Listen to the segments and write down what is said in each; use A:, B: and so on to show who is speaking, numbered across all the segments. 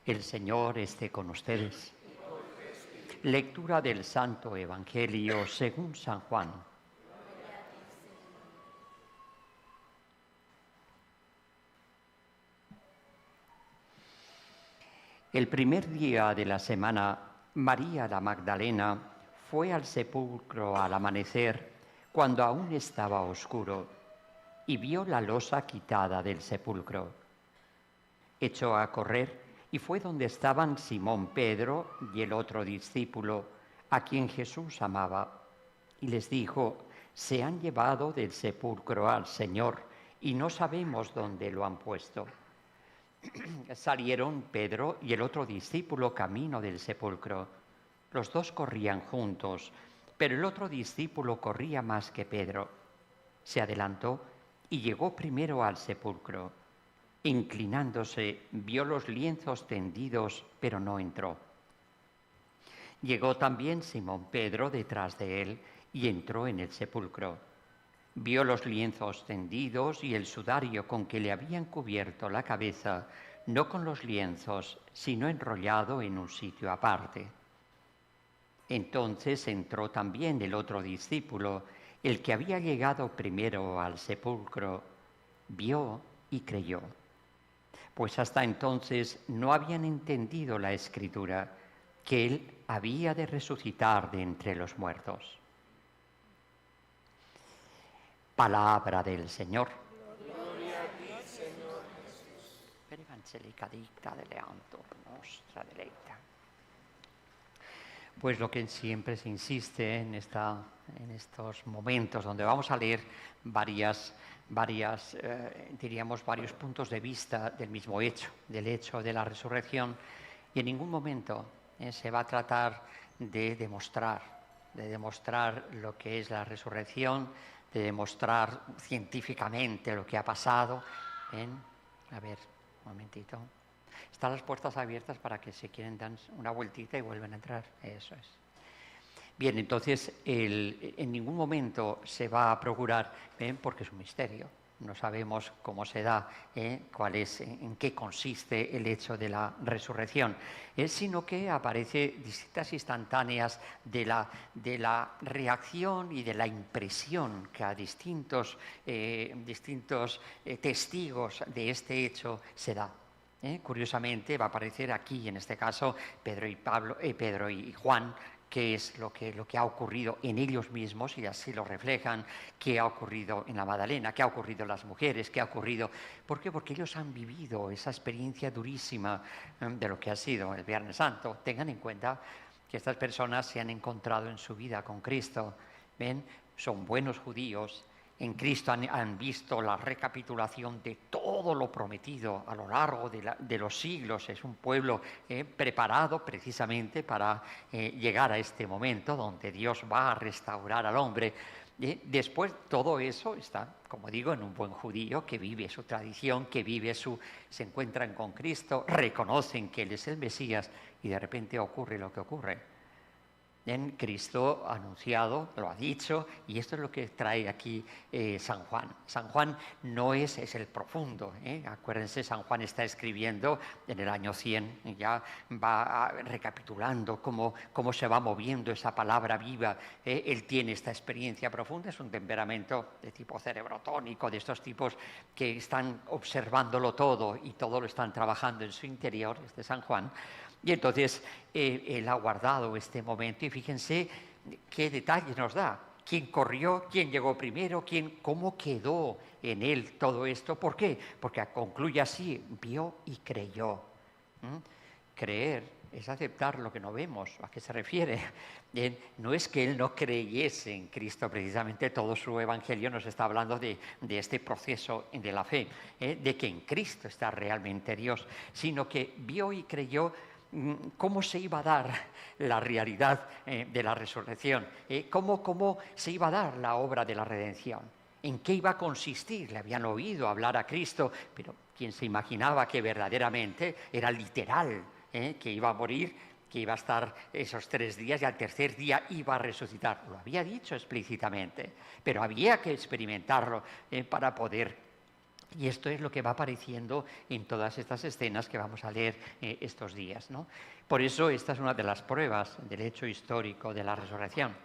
A: El Señor esté con ustedes. Lectura del Santo Evangelio según San Juan. El primer día de la semana, María la Magdalena fue al sepulcro al amanecer, cuando aún estaba oscuro, y vio la losa quitada del sepulcro. Echó a correr y fue donde estaban Simón Pedro y el otro discípulo, a quien Jesús amaba, y les dijo: «Se han llevado del sepulcro al Señor y no sabemos dónde lo han puesto». Salieron Pedro y el otro discípulo camino del sepulcro. Los dos corrían juntos, pero el otro discípulo corría más que Pedro. Se adelantó y llegó primero al sepulcro. Inclinándose, vio los lienzos tendidos, pero no entró. Llegó también Simón Pedro detrás de él y entró en el sepulcro. Vio los lienzos tendidos y el sudario con que le habían cubierto la cabeza, no con los lienzos, sino enrollado en un sitio aparte. Entonces entró también el otro discípulo, el que había llegado primero al sepulcro. Vio y creyó, pues hasta entonces no habían entendido la Escritura, que Él había de resucitar de entre los muertos. Palabra del Señor.
B: Gloria a ti, Señor Jesús.
A: Per evangelica dicta deleantur nostra delecta. Pues lo que siempre se insiste en estos momentos donde vamos a leer diríamos, varios puntos de vista del mismo hecho, del hecho de la resurrección, y en ningún momento se va a tratar de demostrar lo que es la resurrección, de demostrar científicamente lo que ha pasado. A ver, un momentito. Están las puertas abiertas para que si quieren dan una vueltita y vuelven a entrar. Eso es. Bien, entonces en ningún momento se va a procurar, porque es un misterio. No sabemos cómo se da, en qué consiste el hecho de la resurrección, sino que aparece distintas instantáneas de la reacción y de la impresión que a distintos testigos de este hecho se da. Curiosamente va a aparecer aquí, en este caso, Pedro y Juan, qué es lo que ha ocurrido en ellos mismos, y así lo reflejan, qué ha ocurrido en la Magdalena, qué ha ocurrido en las mujeres, qué ha ocurrido. ¿Por qué? Porque ellos han vivido esa experiencia durísima de lo que ha sido el Viernes Santo. Tengan en cuenta que estas personas se han encontrado en su vida con Cristo. ¿Ven? Son buenos judíos. En Cristo han visto la recapitulación de todo lo prometido a lo largo de los siglos. Es un pueblo preparado precisamente para llegar a este momento donde Dios va a restaurar al hombre. Después todo eso está, como digo, en un buen judío que vive su tradición, que se encuentran con Cristo, reconocen que Él es el Mesías, y de repente ocurre lo que ocurre. En Cristo anunciado, lo ha dicho, y esto es lo que trae aquí San Juan. San Juan no es el profundo. Acuérdense, San Juan está escribiendo en el año 100, ya va recapitulando cómo se va moviendo esa palabra viva. Él tiene esta experiencia profunda, es un temperamento de tipo cerebrotónico, de estos tipos que están observándolo todo y todo lo están trabajando en su interior, este San Juan. Y entonces él ha guardado este momento, y fíjense qué detalles nos da. ¿Quién corrió? ¿Quién llegó primero? ¿Cómo quedó en él todo esto? ¿Por qué? Porque concluye así: vio y creyó. Creer es aceptar lo que no vemos. ¿A qué se refiere? No es que él no creyese en Cristo, precisamente todo su evangelio nos está hablando de este proceso de la fe, de que en Cristo está realmente Dios, sino que vio y creyó. ¿Cómo se iba a dar la realidad de la resurrección? ¿Cómo se iba a dar la obra de la redención? ¿En qué iba a consistir? Le habían oído hablar a Cristo, pero ¿quién se imaginaba que verdaderamente era literal, que iba a morir, que iba a estar esos 3 días y al tercer día iba a resucitar? Lo había dicho explícitamente, pero había que experimentarlo para poder Y esto es lo que va apareciendo en todas estas escenas que vamos a leer estos días, ¿no? Por eso esta es una de las pruebas del hecho histórico de la resurrección.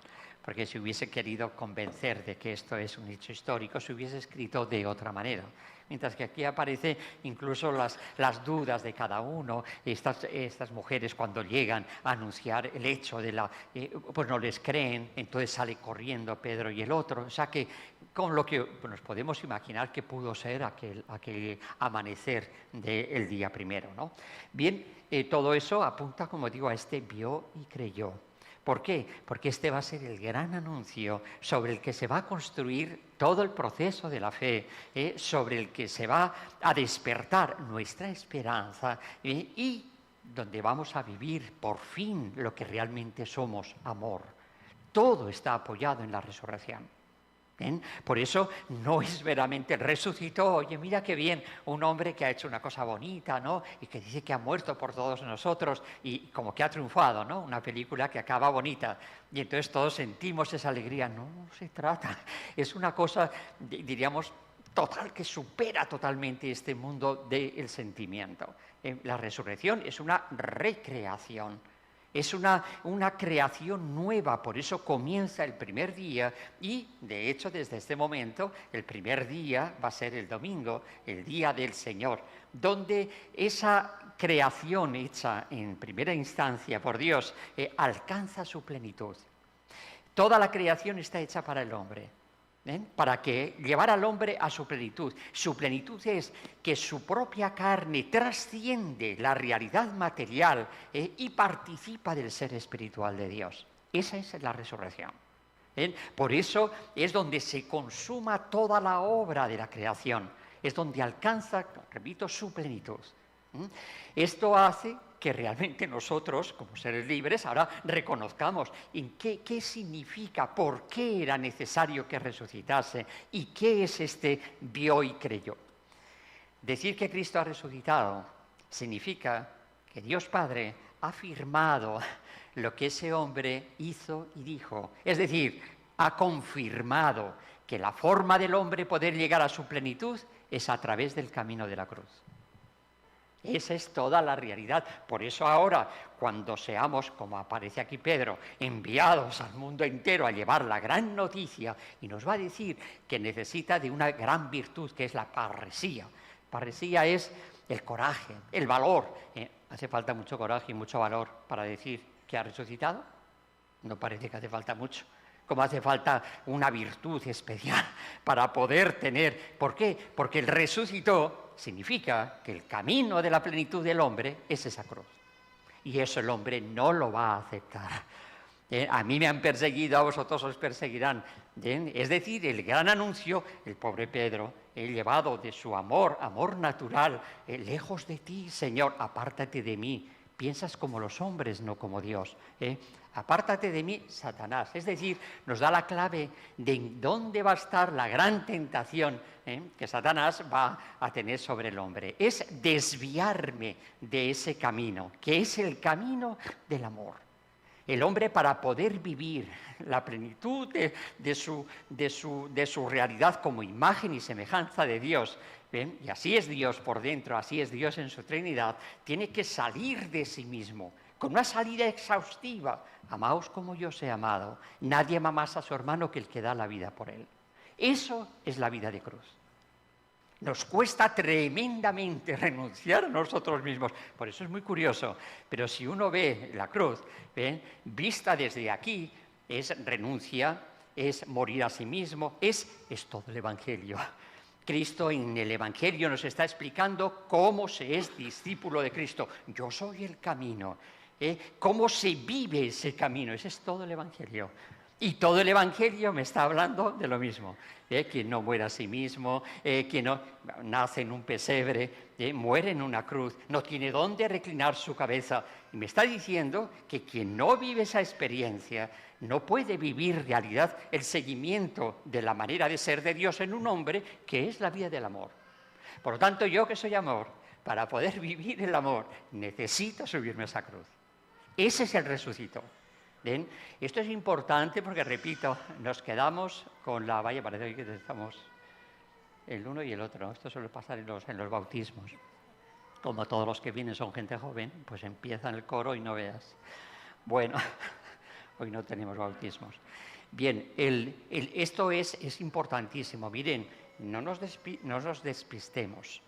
A: Porque si hubiese querido convencer de que esto es un hecho histórico, se hubiese escrito de otra manera. Mientras que aquí aparece incluso las dudas de cada uno. Estas mujeres cuando llegan a anunciar el hecho de pues no les creen, entonces sale corriendo Pedro y el otro. O sea que con lo que nos podemos imaginar que pudo ser aquel amanecer del día primero, ¿no? Bien, todo eso apunta, como digo, a este vio y creyó. ¿Por qué? Porque este va a ser el gran anuncio sobre el que se va a construir todo el proceso de la fe, sobre el que se va a despertar nuestra esperanza y donde vamos a vivir por fin lo que realmente somos, amor. Todo está apoyado en la resurrección. ¿Bien? Por eso no es veramente resucitó, oye, mira qué bien, un hombre que ha hecho una cosa bonita, ¿no? Y que dice que ha muerto por todos nosotros y como que ha triunfado, ¿no? Una película que acaba bonita. Y entonces todos sentimos esa alegría. No se trata, es una cosa, diríamos, total, que supera totalmente este mundo del sentimiento. La resurrección es una recreación. Es una creación nueva, por eso comienza el primer día y, de hecho, desde este momento, el primer día va a ser el domingo, el día del Señor, donde esa creación hecha en primera instancia por Dios alcanza su plenitud. Toda la creación está hecha para el hombre. Para que llevar al hombre a su plenitud. Su plenitud es que su propia carne trasciende la realidad material y participa del ser espiritual de Dios. Esa es la resurrección. Por eso es donde se consuma toda la obra de la creación. Es donde alcanza, repito, su plenitud. Esto hace que realmente nosotros, como seres libres, ahora reconozcamos en qué significa, por qué era necesario que resucitase y qué es este vio y creyó. Decir que Cristo ha resucitado significa que Dios Padre ha firmado lo que ese hombre hizo y dijo. Es decir, ha confirmado que la forma del hombre poder llegar a su plenitud es a través del camino de la cruz. Esa es toda la realidad. Por eso ahora, cuando seamos, como aparece aquí Pedro, enviados al mundo entero a llevar la gran noticia, y nos va a decir que necesita de una gran virtud, que es la parresía. Parresía es el coraje, el valor. ¿Hace falta mucho coraje y mucho valor para decir que ha resucitado? No parece que hace falta mucho. Como hace falta una virtud especial para poder tener. ¿Por qué? Porque el resucitó significa que el camino de la plenitud del hombre es esa cruz. Y eso el hombre no lo va a aceptar. A mí me han perseguido, a vosotros os perseguirán. Es decir, el gran anuncio, el pobre Pedro, llevado de su amor natural, lejos de ti, Señor, apártate de mí. Piensas como los hombres, no como Dios. Apártate de mí, Satanás. Es decir, nos da la clave de dónde va a estar la gran tentación que Satanás va a tener sobre el hombre. Es desviarme de ese camino, que es el camino del amor. El hombre, para poder vivir la plenitud de su realidad como imagen y semejanza de Dios, ¿ven? Y así es Dios por dentro, así es Dios en su Trinidad, tiene que salir de sí mismo, con una salida exhaustiva. Amaos como yo os he amado. Nadie ama más a su hermano que el que da la vida por él. Eso es la vida de cruz. Nos cuesta tremendamente renunciar a nosotros mismos. Por eso es muy curioso. Pero si uno ve la cruz, ¿ven? Vista desde aquí, es renuncia, es morir a sí mismo, es todo el Evangelio. Cristo en el Evangelio nos está explicando cómo se es discípulo de Cristo. Yo soy el camino. ¿Cómo se vive ese camino? Ese es todo el Evangelio. Y todo el Evangelio me está hablando de lo mismo. Quien no muere a sí mismo, quien no nace en un pesebre, muere en una cruz, no tiene dónde reclinar su cabeza. Y me está diciendo que quien no vive esa experiencia no puede vivir en realidad el seguimiento de la manera de ser de Dios en un hombre, que es la vida del amor. Por lo tanto, yo que soy amor, para poder vivir el amor, necesito subirme a esa cruz. Ese es el resucitó. ¿Ven? Esto es importante porque, repito, nos quedamos con la... Vaya, parece que estamos... el uno y el otro. Esto suele pasar en los bautismos. Como todos los que vienen son gente joven, pues empiezan el coro y no veas. Bueno, hoy no tenemos bautismos. Bien, esto es importantísimo. Miren, no nos despistemos.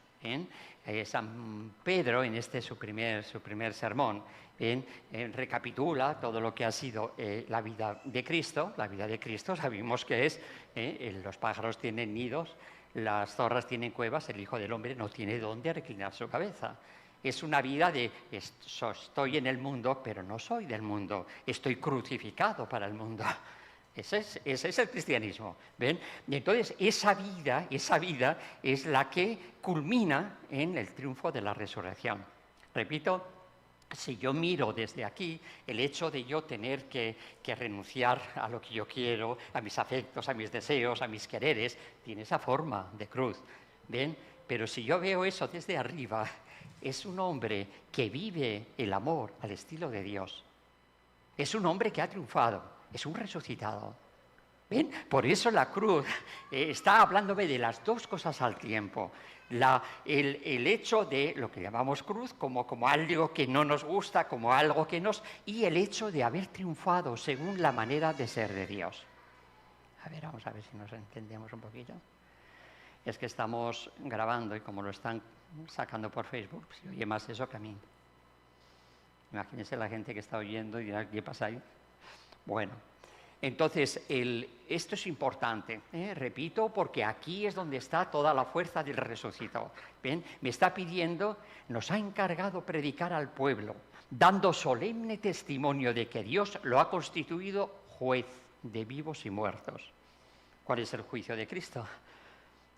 A: San Pedro, en su primer sermón, recapitula todo lo que ha sido la vida de Cristo. La vida de Cristo sabemos que es, los pájaros tienen nidos, las zorras tienen cuevas, el Hijo del Hombre no tiene dónde reclinar su cabeza. Es una vida de estoy en el mundo, pero no soy del mundo. Estoy crucificado para el mundo. Ese es el cristianismo, ¿ven? Y entonces esa vida es la que culmina en el triunfo de la resurrección. Repito, si yo miro desde aquí, el hecho de yo tener que renunciar a lo que yo quiero, a mis afectos, a mis deseos, a mis quereres, tiene esa forma de cruz, ¿ven? Pero si yo veo eso desde arriba, es un hombre que vive el amor al estilo de Dios. Es un hombre que ha triunfado. Es un resucitado. ¿Ven? Por eso la cruz está hablándome de las dos cosas al tiempo. El hecho de lo que llamamos cruz como algo que no nos gusta, como algo que nos... y el hecho de haber triunfado según la manera de ser de Dios. A ver, vamos a ver si nos entendemos un poquito. Es que estamos grabando y como lo están sacando por Facebook, pues, se oye más eso que a mí. Imagínense la gente que está oyendo y dirá, ¿qué pasa ahí? Bueno, entonces, esto es importante, repito, porque aquí es donde está toda la fuerza del resucitado. ¿Ven? Me está pidiendo, nos ha encargado predicar al pueblo, dando solemne testimonio de que Dios lo ha constituido juez de vivos y muertos. ¿Cuál es el juicio de Cristo?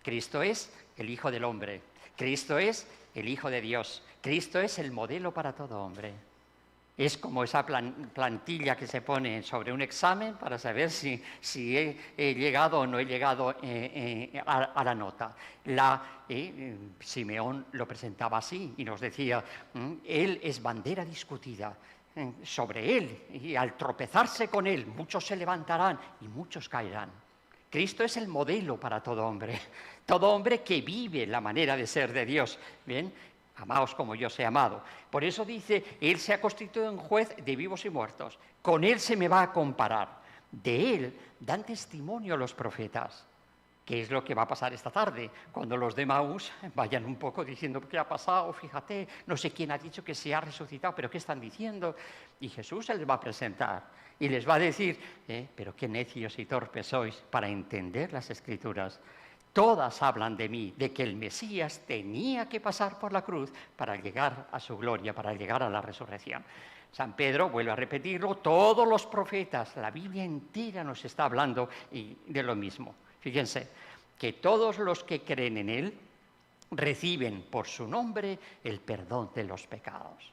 A: Cristo es el Hijo del Hombre, Cristo es el Hijo de Dios, Cristo es el modelo para todo hombre. Es como esa plantilla que se pone sobre un examen para saber si he llegado o no he llegado a la nota. Simeón lo presentaba así y nos decía, él es bandera discutida sobre él, y al tropezarse con él, muchos se levantarán y muchos caerán. Cristo es el modelo para todo hombre que vive la manera de ser de Dios. ¿Bien? Amaos como yo os he amado. Por eso dice, Él se ha constituido en juez de vivos y muertos. Con Él se me va a comparar. De Él dan testimonio los profetas. ¿Qué es lo que va a pasar esta tarde? Cuando los de Maús vayan un poco diciendo, ¿qué ha pasado? Fíjate, no sé quién ha dicho que se ha resucitado, pero ¿qué están diciendo? Y Jesús se les va a presentar y les va a decir, pero qué necios y torpes sois para entender las Escrituras. Todas hablan de mí, de que el Mesías tenía que pasar por la cruz para llegar a su gloria, para llegar a la resurrección. San Pedro, vuelve a repetirlo, todos los profetas, la Biblia entera nos está hablando de lo mismo. Fíjense, que todos los que creen en Él reciben por su nombre el perdón de los pecados.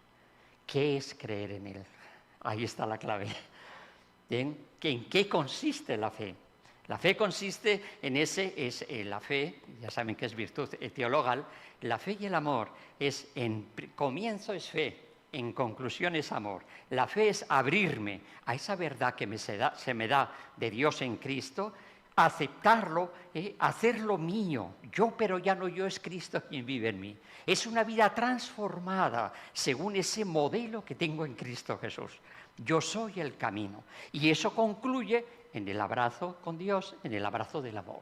A: ¿Qué es creer en Él? Ahí está la clave. ¿En qué consiste la fe? La fe consiste en la fe, ya saben que es virtud teologal, la fe y el amor en comienzo es fe, en conclusión es amor. La fe es abrirme a esa verdad que se me da de Dios en Cristo, aceptarlo, hacerlo mío. Yo, pero ya no yo, es Cristo quien vive en mí. Es una vida transformada según ese modelo que tengo en Cristo Jesús. Yo soy el camino. Y eso concluye en el abrazo con Dios, en el abrazo del amor.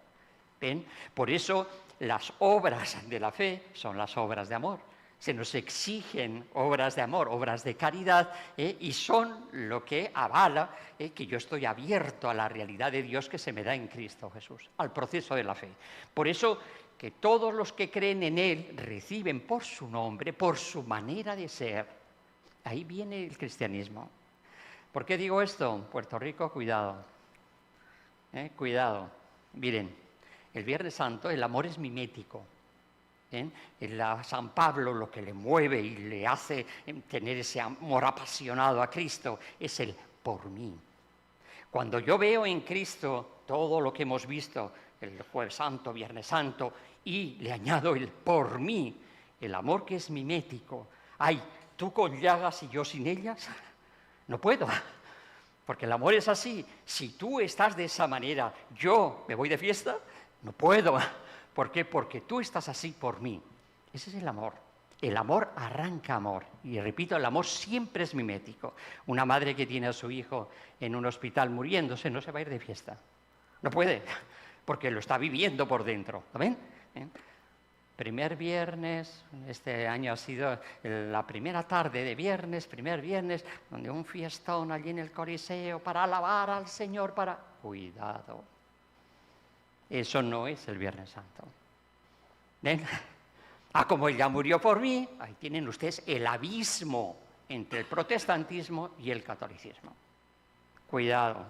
A: ¿Ven? Por eso las obras de la fe son las obras de amor. Se nos exigen obras de amor, obras de caridad, y son lo que avala que yo estoy abierto a la realidad de Dios que se me da en Cristo Jesús, al proceso de la fe. Por eso que todos los que creen en Él reciben por su nombre, por su manera de ser. Ahí viene el cristianismo. ¿Por qué digo esto? Puerto Rico, cuidado. Cuidado. Miren, el Viernes Santo el amor es mimético. A San Pablo lo que le mueve y le hace tener ese amor apasionado a Cristo es el por mí. Cuando yo veo en Cristo todo lo que hemos visto el Jueves Santo, Viernes Santo, y le añado el por mí, el amor que es mimético. Ay, tú con llagas y yo sin ellas, no puedo. Porque el amor es así. Si tú estás de esa manera, yo me voy de fiesta, no puedo. ¿Por qué? Porque tú estás así por mí. Ese es el amor. El amor arranca amor. Y repito, el amor siempre es mimético. Una madre que tiene a su hijo en un hospital muriéndose no se va a ir de fiesta. No puede, porque lo está viviendo por dentro. ¿Lo ven? Primer viernes, este año ha sido la primera tarde de viernes, primer viernes, donde un fiestón allí en el Coliseo para alabar al Señor, para... Cuidado. Eso no es el Viernes Santo. ¿Ven? Como Él ya murió por mí, ahí tienen ustedes el abismo entre el protestantismo y el catolicismo. Cuidado.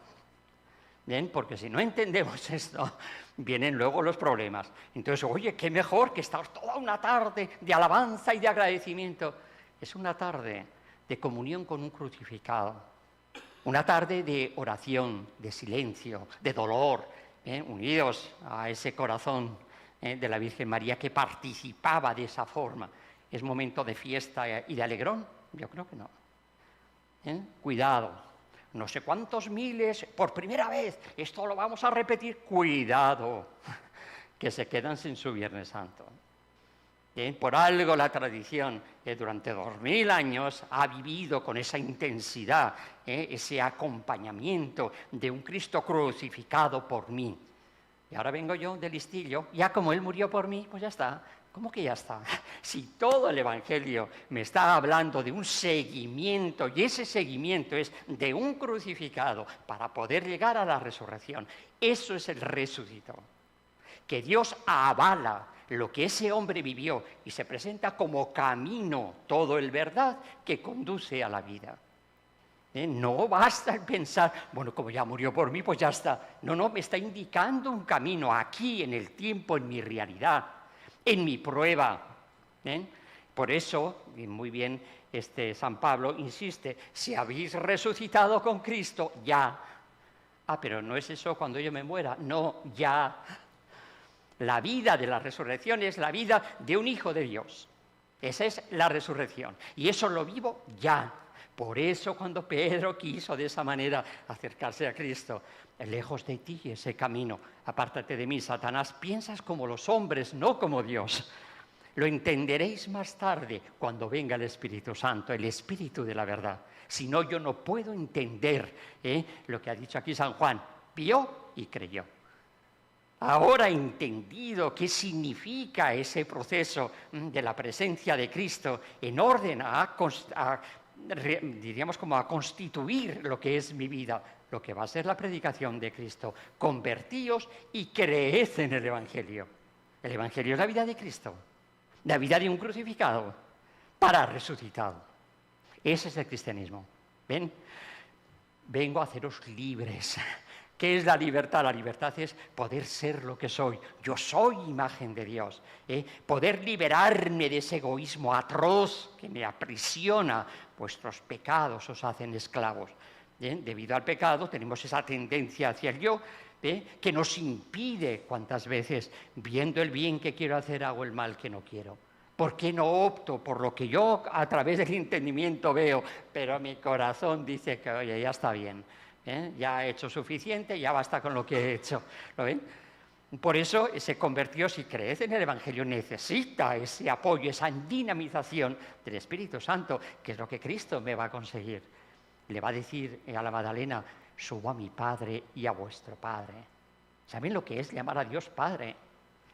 A: ¿Bien? Porque si no entendemos esto, vienen luego los problemas. Entonces, oye, qué mejor que estar toda una tarde de alabanza y de agradecimiento. Es una tarde de comunión con un crucificado. Una tarde de oración, de silencio, de dolor, unidos a ese corazón de la Virgen María que participaba de esa forma. ¿Es momento de fiesta y de alegrón? Yo creo que no. Cuidado. No sé cuántos miles, por primera vez, esto lo vamos a repetir. Cuidado, que se quedan sin su Viernes Santo. Por algo la tradición durante 2000 años ha vivido con esa intensidad, ese acompañamiento de un Cristo crucificado por mí. Y ahora vengo yo de listillo, ya como Él murió por mí, pues ya está. ¿Cómo que ya está? Si todo el Evangelio me está hablando de un seguimiento, y ese seguimiento es de un crucificado para poder llegar a la resurrección, eso es el resucitado. Que Dios avala lo que ese hombre vivió y se presenta como camino, todo el verdad, que conduce a la vida. No basta el pensar, bueno, como ya murió por mí, pues ya está. No, me está indicando un camino aquí, en el tiempo, en mi realidad, en mi prueba. Por eso, y muy bien, San Pablo insiste, si habéis resucitado con Cristo, ya. Pero no es eso cuando yo me muera, no, ya. La vida de la resurrección es la vida de un hijo de Dios. Esa es la resurrección. Y eso lo vivo ya. Por eso cuando Pedro quiso de esa manera acercarse a Cristo, lejos de ti ese camino, apártate de mí, Satanás, piensas como los hombres, no como Dios. Lo entenderéis más tarde cuando venga el Espíritu Santo, el Espíritu de la verdad. Si no, yo no puedo entender lo que ha dicho aquí San Juan. Vio y creyó. Ahora he entendido qué significa ese proceso de la presencia de Cristo en orden diríamos como a constituir lo que es mi vida, lo que va a ser la predicación de Cristo. Convertíos y creed en el Evangelio. El Evangelio es la vida de Cristo, la vida de un crucificado para resucitado. Ese es el cristianismo. ¿Ven? Vengo a haceros libres. ¿Qué es la libertad? La libertad es poder ser lo que soy. Yo soy imagen de Dios. Poder liberarme de ese egoísmo atroz que me aprisiona. Vuestros pecados os hacen esclavos. Debido al pecado tenemos esa tendencia hacia el yo, que nos impide, cuántas veces, viendo el bien que quiero hacer, hago el mal que no quiero. ¿Por qué no opto por lo que yo a través del entendimiento veo, pero mi corazón dice que, oye, ya está bien? Ya he hecho suficiente, ya basta con lo que he hecho. ¿Lo ven? Por eso se convirtió, si crees en el Evangelio, necesita ese apoyo, esa dinamización del Espíritu Santo, que es lo que Cristo me va a conseguir. Le va a decir a la Magdalena, subo a mi Padre y a vuestro Padre. ¿Saben lo que es llamar a Dios Padre?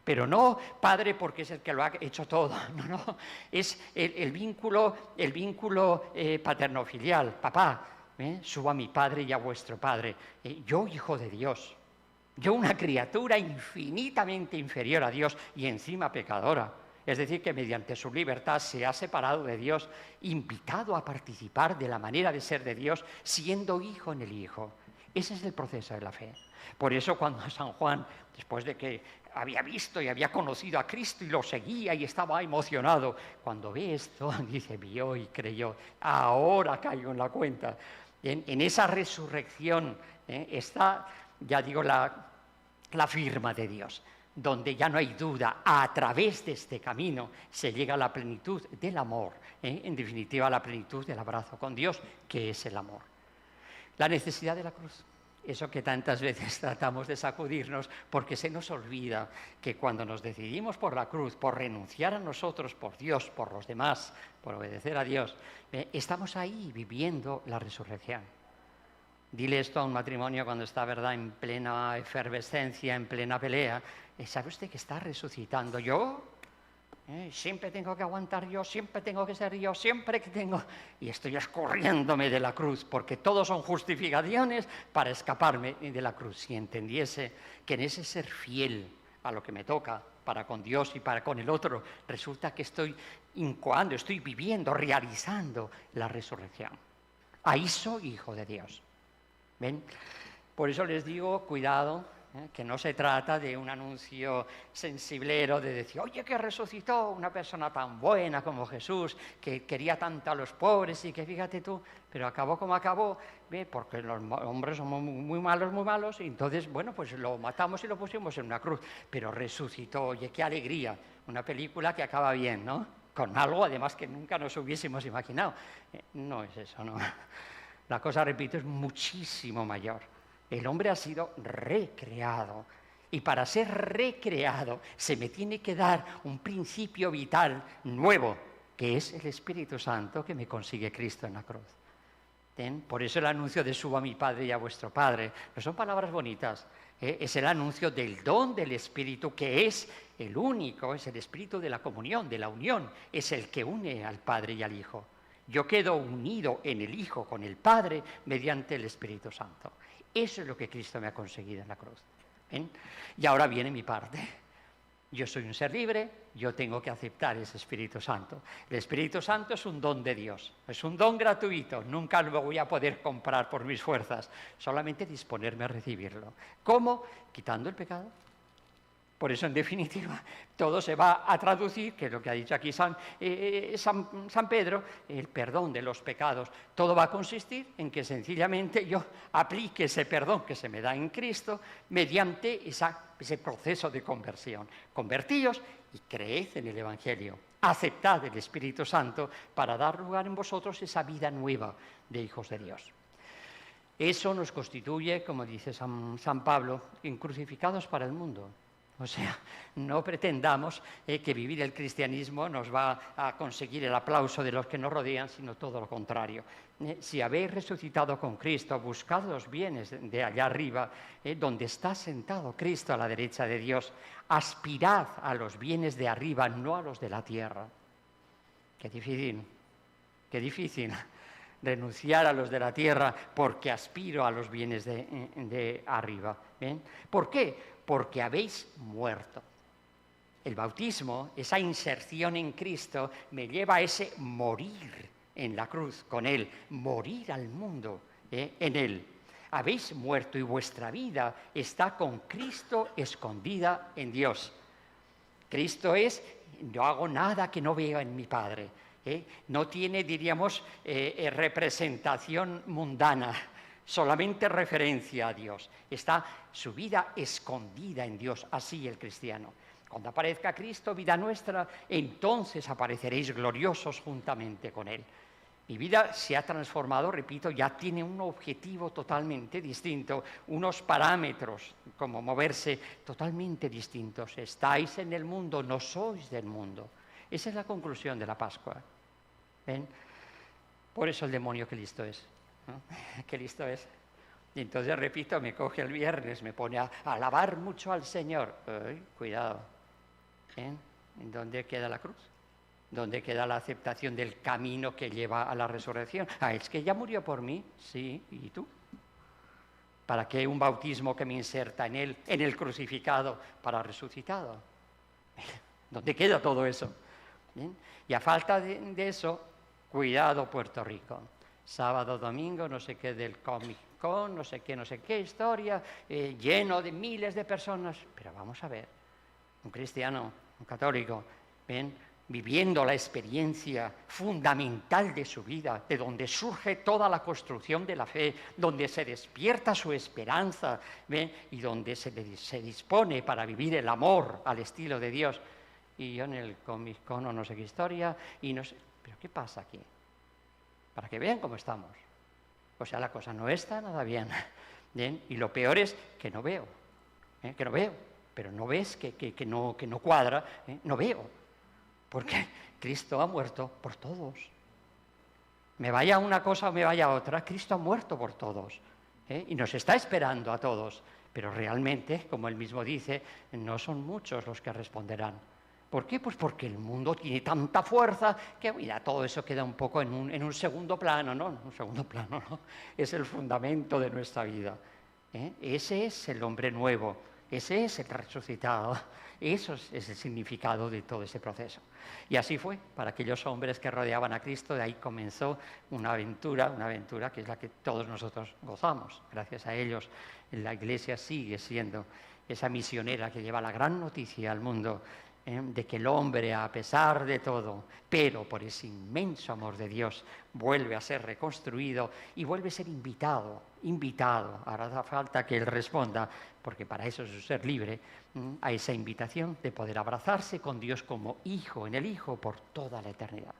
A: Pero no Padre porque es el que lo ha hecho todo, no, es el vínculo paterno-filial, papá. Subo a mi Padre y a vuestro Padre. Yo, hijo de Dios, yo una criatura infinitamente inferior a Dios y encima pecadora. Es decir, que mediante su libertad se ha separado de Dios, invitado a participar de la manera de ser de Dios, siendo hijo en el Hijo. Ese es el proceso de la fe. Por eso cuando San Juan, después de que había visto y había conocido a Cristo y lo seguía y estaba emocionado, cuando ve esto, dice, vio y creyó. Ahora caigo en la cuenta. En esa resurrección está, ya digo, la firma de Dios, donde ya no hay duda, a través de este camino se llega a la plenitud del amor, en definitiva a la plenitud del abrazo con Dios, que es el amor. La necesidad de la cruz eso que tantas veces tratamos de sacudirnos, porque se nos olvida que cuando nos decidimos por la cruz, por renunciar a nosotros, por Dios, por los demás, por obedecer a Dios, estamos ahí viviendo la resurrección. Dile esto a un matrimonio cuando está, ¿verdad?, en plena efervescencia, en plena pelea. ¿Sabe usted que está resucitando? ¿Yo? Siempre tengo que aguantar yo, siempre tengo que ser yo, siempre que tengo... Y estoy escurriéndome de la cruz, porque todos son justificaciones para escaparme de la cruz. Si entendiese que en ese ser fiel a lo que me toca, para con Dios y para con el otro, resulta que estoy incoando, estoy viviendo, realizando la resurrección. Ahí soy hijo de Dios. ¿Ven? Por eso les digo, cuidado, que no se trata de un anuncio sensiblero de decir, oye, que resucitó una persona tan buena como Jesús, que quería tanto a los pobres y que fíjate tú, pero acabó como acabó, porque los hombres somos muy malos, y entonces, bueno, pues lo matamos y lo pusimos en una cruz, pero resucitó, oye, qué alegría, una película que acaba bien, ¿no? Con algo, además, que nunca nos hubiésemos imaginado. No es eso, no. La cosa, repito, es muchísimo mayor. El hombre ha sido recreado. Y para ser recreado se me tiene que dar un principio vital nuevo, que es el Espíritu Santo que me consigue Cristo en la cruz. ¿Ven? Por eso el anuncio de subo a mi Padre y a vuestro Padre. No son palabras bonitas. Es el anuncio del don del Espíritu, que es el único, es el Espíritu de la comunión, de la unión. Es el que une al Padre y al Hijo. Yo quedo unido en el Hijo con el Padre mediante el Espíritu Santo. Eso es lo que Cristo me ha conseguido en la cruz. ¿Ven? Y ahora viene mi parte. Yo soy un ser libre, yo tengo que aceptar ese Espíritu Santo. El Espíritu Santo es un don de Dios, es un don gratuito, nunca lo voy a poder comprar por mis fuerzas, solamente disponerme a recibirlo. ¿Cómo? Quitando el pecado. Por eso, en definitiva, todo se va a traducir, que es lo que ha dicho aquí San Pedro, el perdón de los pecados. Todo va a consistir en que sencillamente yo aplique ese perdón que se me da en Cristo mediante ese proceso de conversión. Convertíos y creed en el Evangelio. Aceptad el Espíritu Santo para dar lugar en vosotros esa vida nueva de hijos de Dios. Eso nos constituye, como dice San Pablo, crucificados para el mundo. O sea, no pretendamos que vivir el cristianismo nos va a conseguir el aplauso de los que nos rodean, sino todo lo contrario. Si habéis resucitado con Cristo, buscad los bienes de allá arriba, donde está sentado Cristo a la derecha de Dios. Aspirad a los bienes de arriba, no a los de la tierra. Qué difícil renunciar a los de la tierra porque aspiro a los bienes de arriba. ¿Ven? ¿Por qué? Porque habéis muerto. El bautismo, esa inserción en Cristo, me lleva a ese morir en la cruz con Él, morir al mundo en Él. Habéis muerto y vuestra vida está con Cristo escondida en Dios. Cristo es, no hago nada que no vea en mi Padre. No tiene, diríamos, representación mundana. Solamente referencia a Dios. Está su vida escondida en Dios, así el cristiano. Cuando aparezca Cristo, vida nuestra, entonces apareceréis gloriosos juntamente con Él. Mi vida se ha transformado, repito, ya tiene un objetivo totalmente distinto, unos parámetros, como moverse, totalmente distintos. Estáis en el mundo, no sois del mundo. Esa es la conclusión de la Pascua. ¿Ven? Por eso el demonio que listo es. ¿No? Qué listo es. Y entonces, repito, me coge el viernes, me pone a alabar mucho al Señor. Cuidado. ¿En dónde queda la cruz? ¿Dónde queda la aceptación del camino que lleva a la resurrección? Es que ya murió por mí. Sí, ¿y tú? ¿Para qué un bautismo que me inserta en él, en el crucificado, para resucitado? ¿Dónde queda todo eso? ¿Bien? Y a falta de eso, cuidado Puerto Rico. Sábado, domingo, no sé qué del Comic Con, no sé qué historia, lleno de miles de personas. Pero vamos a ver, un cristiano, un católico, ¿ven?, viviendo la experiencia fundamental de su vida, de donde surge toda la construcción de la fe, donde se despierta su esperanza, ¿ven?, y donde se dispone para vivir el amor al estilo de Dios. Y yo en el Comic Con o no sé qué historia, y no sé, ¿pero qué pasa aquí? Para que vean cómo estamos. O sea, la cosa no está nada bien. Bien, y lo peor es que no veo, que no veo, pero no ves que no cuadra, no veo, porque Cristo ha muerto por todos. Me vaya una cosa o me vaya otra, Cristo ha muerto por todos, y nos está esperando a todos, pero realmente, como él mismo dice, no son muchos los que responderán. ¿Por qué? Pues porque el mundo tiene tanta fuerza que, mira, todo eso queda un poco en un segundo plano, ¿no? Un segundo plano, ¿no? Es el fundamento de nuestra vida. Ese es el hombre nuevo, ese es el resucitado, eso es el significado de todo ese proceso. Y así fue, para aquellos hombres que rodeaban a Cristo, de ahí comenzó una aventura que es la que todos nosotros gozamos. Gracias a ellos, la Iglesia sigue siendo esa misionera que lleva la gran noticia al mundo, de que el hombre, a pesar de todo, pero por ese inmenso amor de Dios, vuelve a ser reconstruido y vuelve a ser invitado. Ahora da falta que él responda, porque para eso es ser libre, a esa invitación de poder abrazarse con Dios como hijo en el Hijo por toda la eternidad.